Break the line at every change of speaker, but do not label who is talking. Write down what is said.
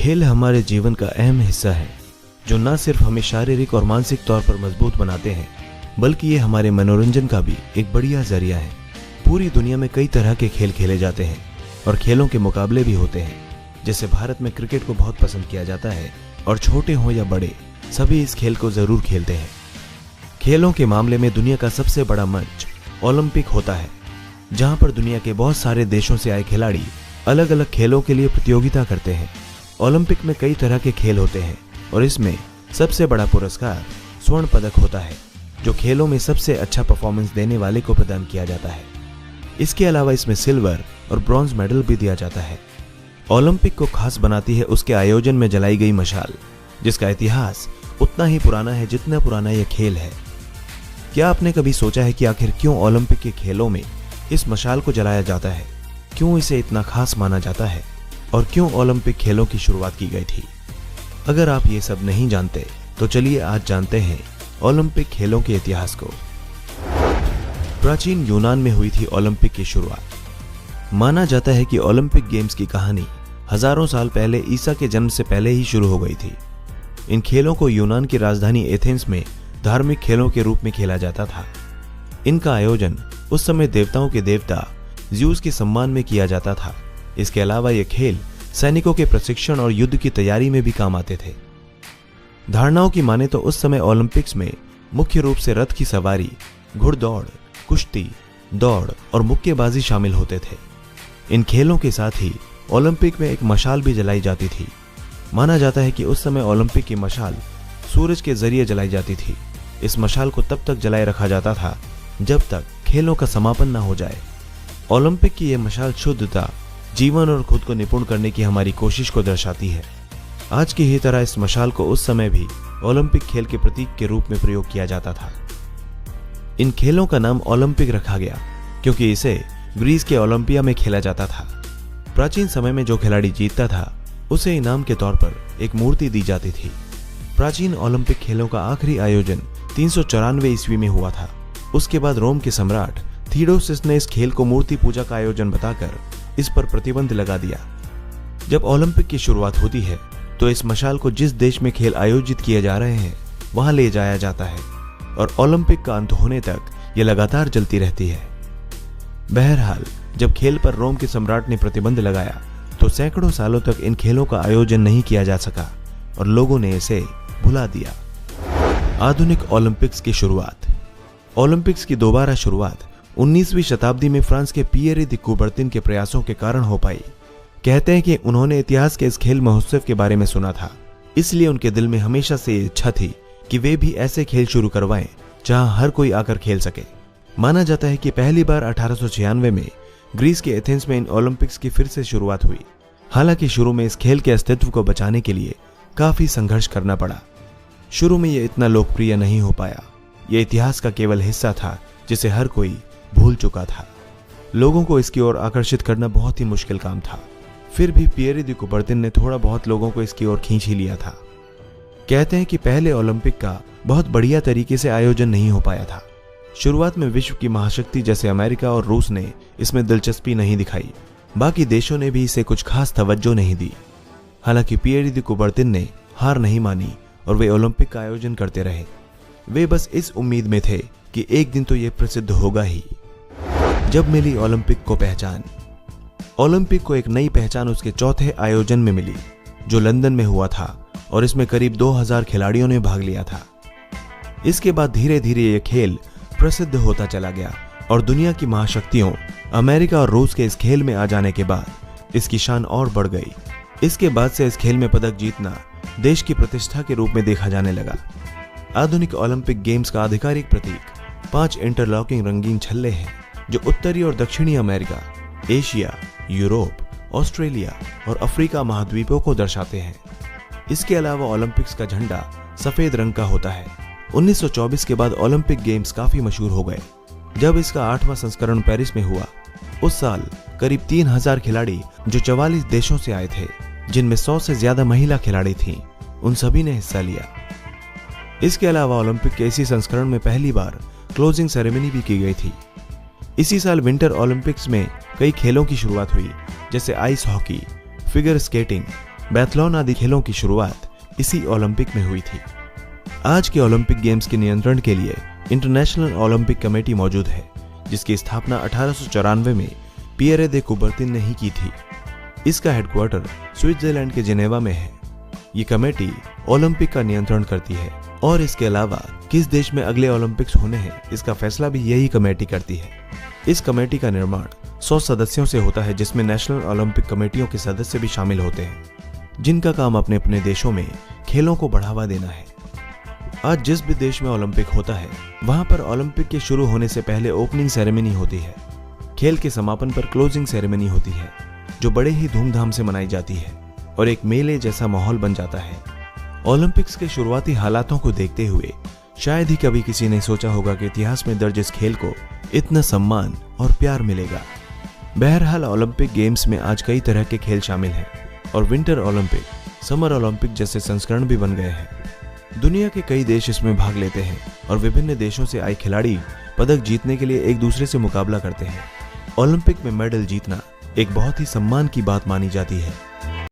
खेल हमारे जीवन का अहम हिस्सा है जो न सिर्फ हमें शारीरिक और मानसिक तौर पर मजबूत बनाते हैं बल्कि ये हमारे मनोरंजन का भी एक बढ़िया जरिया है। पूरी दुनिया में कई तरह के खेल खेले जाते हैं और खेलों के मुकाबले भी होते हैं। जैसे भारत में क्रिकेट को बहुत पसंद किया जाता है और छोटे हों या बड़े सभी इस खेल को जरूर खेलते हैं। खेलों के मामले में दुनिया का सबसे बड़ा मंच ओलंपिक होता है, जहां पर दुनिया के बहुत सारे देशों से आए खिलाड़ी अलग अलग खेलों के लिए प्रतियोगिता करते हैं। ओलंपिक में कई तरह के खेल होते हैं और इसमें सबसे बड़ा पुरस्कार स्वर्ण पदक होता है जो खेलों में सबसे अच्छा परफॉर्मेंस देने वाले को प्रदान किया जाता है। इसके अलावा इसमें सिल्वर और ब्रॉन्ज मेडल भी दिया जाता है। ओलंपिक को खास बनाती है उसके आयोजन में जलाई गई मशाल, जिसका इतिहास उतना ही पुराना है जितना पुराना यह खेल है। क्या आपने कभी सोचा है कि आखिर क्यों ओलंपिक के खेलों में इस मशाल को जलाया जाता है, क्यों इसे इतना खास माना जाता है और क्यों ओलंपिक खेलों की शुरुआत की गई थी? अगर आप ये सब नहीं जानते तो चलिए आज जानते हैं ओलंपिक खेलों के इतिहास को। प्राचीन यूनान में हुई थी ओलंपिक की शुरुआत। माना जाता है कि ओलंपिक गेम्स की कहानी हजारों साल पहले ईसा के जन्म से पहले ही शुरू हो गई थी। इन खेलों को यूनान की राजधानी एथेंस में धार्मिक खेलों के रूप में खेला जाता था। इनका आयोजन उस समय देवताओं के देवता ज़्यूस के सम्मान में किया जाता था। इसके अलावा ये खेल सैनिकों के प्रशिक्षण और युद्ध की तैयारी में भी काम आते थे। धारणाओं की माने तो उस समय ओलंपिक्स में मुख्य रूप से रथ की सवारी, घुड़दौड़, कुश्ती, दौड़ और मुक्केबाजी शामिल होते थे। इन खेलों के साथ ही ओलंपिक में एक मशाल भी जलाई जाती थी। माना जाता है कि उस समय ओलंपिक की मशाल सूरज के जरिए जलाई जाती थी। इस मशाल को तब तक जलाए रखा जाता था जब तक खेलों का समापन न हो जाए। ओलंपिक की यह मशाल शुद्धता, जीवन और खुद को निपुण करने की हमारी कोशिश को दर्शाती है। आज की ही तरह इस मशाल को उस समय भी ओलंपिक खेल के प्रतीक के रूप में प्रयोग किया जाता था। इन खेलों का नाम ओलंपिक रखा गया क्योंकि इसे ग्रीस के ओलंपिया में खेला जाता था। प्राचीन समय में जो खिलाड़ी जीतता था उसे इनाम के तौर पर एक मूर्ति दी जाती थी। प्राचीन ओलंपिक खेलों का आखिरी आयोजन 394 ईस्वी में हुआ था। उसके बाद रोम के सम्राट थीडोसिस ने इस खेल को मूर्ति पूजा का आयोजन बताकर इस पर प्रतिबंध लगा दिया। जब ओलंपिक की शुरुआत होती है तो इस मशाल को जिस देश में खेल आयोजित किए जा रहे हैं वहां ले जाया जाता है और ओलंपिक का अंत होने तक यह लगातार जलती रहती है। बहरहाल, जब खेल पर रोम के सम्राट ने प्रतिबंध लगाया तो सैकड़ों सालों तक इन खेलों का आयोजन नहीं किया जा सका और लोगों ने इसे भुला दिया। आधुनिक ओलंपिक्स की शुरुआत। ओलंपिक्स की दोबारा शुरुआत 19वीं शताब्दी में फ्रांस के पियरे दी कुबर्तिन के प्रयासों के कारण हो पाई। कहते हैं कि उन्होंने इतिहास के इस खेल महोत्सव के बारे में सुना था, इसलिए उनके दिल में हमेशा से ये इच्छा थी कि वे भी ऐसे खेल शुरू करवाएं जहां हर कोई आकर खेल सके। माना जाता है कि पहली बार 1896 में ग्रीस के एथेंस में इन ओलंपिक्स की फिर से शुरुआत हुई। हालांकि शुरू में इस खेल के अस्तित्व को बचाने के लिए काफी संघर्ष करना पड़ा। शुरू में यह इतना लोकप्रिय नहीं हो पाया। यह इतिहास का केवल हिस्सा था जिसे हर कोई भूल चुका था। लोगों को इसकी ओर आकर्षित करना बहुत ही मुश्किल काम था। फिर भी पियरे दी कुबर्तिन ने थोड़ा बहुत लोगों को इसकी ओर खींच ही लिया था। कहते हैं कि पहले ओलंपिक का बहुत बढ़िया तरीके से आयोजन नहीं हो पाया था। शुरुआत में विश्व की महाशक्ति जैसे अमेरिका और रूस ने इसमें दिलचस्पी नहीं दिखाई। बाकी देशों ने भी इसे कुछ खास तवज्जो नहीं दी। हालांकि पियरे दी कुबर्तिन ने हार नहीं मानी और वे ओलंपिक का आयोजन करते रहे। वे बस इस उम्मीद में थे कि एक दिन तो यह प्रसिद्ध होगा ही। जब मिली ओलंपिक को पहचान। ओलंपिक को एक नई पहचान उसके चौथे आयोजन में मिली जो लंदन में हुआ था और इसमें करीब 2000 खिलाड़ियों ने भाग लिया था। इसके बाद धीरे धीरे यह खेल प्रसिद्ध होता चला गया और दुनिया की महाशक्तियों अमेरिका और रूस के इस खेल में आ जाने के बाद इसकी शान और बढ़ गई। इसके बाद से इस खेल में पदक जीतना देश की प्रतिष्ठा के रूप में देखा जाने लगा। आधुनिक ओलंपिक गेम्स का आधिकारिक प्रतीक 5 इंटरलॉकिंग रंगीन छल्ले हैं जो उत्तरी और दक्षिणी अमेरिका, एशिया, यूरोप, ऑस्ट्रेलिया और अफ्रीका महाद्वीपों को दर्शाते हैं। इसके अलावा ओलंपिक्स का झंडा सफेद रंग का होता है। 1924 के बाद ओलंपिक गेम्स काफी मशहूर हो गए। जब इसका 8वां संस्करण पेरिस में हुआ, उस साल करीब 3000 खिलाड़ी जो 44 देशों से आए थे, जिनमें 100 से ज्यादा महिला खिलाड़ी थीं, उन सभी ने हिस्सा लिया। इसके अलावा ओलंपिक के इसी संस्करण में पहली बार क्लोजिंग सेरेमनी भी की गई थी। इसी साल विंटर ओलंपिक्स में कई खेलों की शुरुआत हुई, जैसे ice hockey, figure skating, biathlon आदि खेलों की शुरुआत इसी ओलंपिक में हुई थी। आज के ओलंपिक गेम्स के नियंत्रण के लिए इंटरनेशनल ओलंपिक कमेटी मौजूद है, जिसकी स्थापना 1894 में पियरे दे कुबर्तिन ने ही की थी। इसका हेडक्वार्टर स्विट्जरलैंड के जेनेवा में है। ये कमेटी ओलंपिक का नियंत्रण करती है और इसके अलावा किस देश में अगले ओलंपिक्स होने हैं इसका फैसला भी यही कमेटी करती है। इस कमेटी का निर्माण 100 सदस्यों से होता है, जिसमें नेशनल ओलंपिक कमेटियों के सदस्य भी शामिल होते हैं, जिनका काम अपने अपने देशों में खेलों को बढ़ावा देना है। आज जिस भी देश में ओलंपिक होता है वहां पर ओलंपिक के शुरू होने से पहले ओपनिंग सेरेमनी होती है। खेल के समापन पर क्लोजिंग सेरेमनी होती है, जो बड़े ही धूमधाम से मनाई जाती है और एक मेले जैसा माहौल बन जाता है। ओलंपिक्स के शुरुआती हालातों को देखते हुए शायद ही कभी किसी ने सोचा होगा कि इतिहास में दर्ज इस खेल को इतना सम्मान और प्यार मिलेगा। बहरहाल ओलंपिक गेम्स में आज कई तरह के खेल शामिल हैं और विंटर ओलंपिक, समर ओलंपिक जैसे संस्करण भी बन गए हैं। दुनिया के कई देश इसमें भाग लेते हैं और विभिन्न देशों से आए खिलाड़ी पदक जीतने के लिए एक दूसरे से मुकाबला करते हैं। ओलंपिक में मेडल जीतना एक बहुत ही सम्मान की बात मानी जाती है।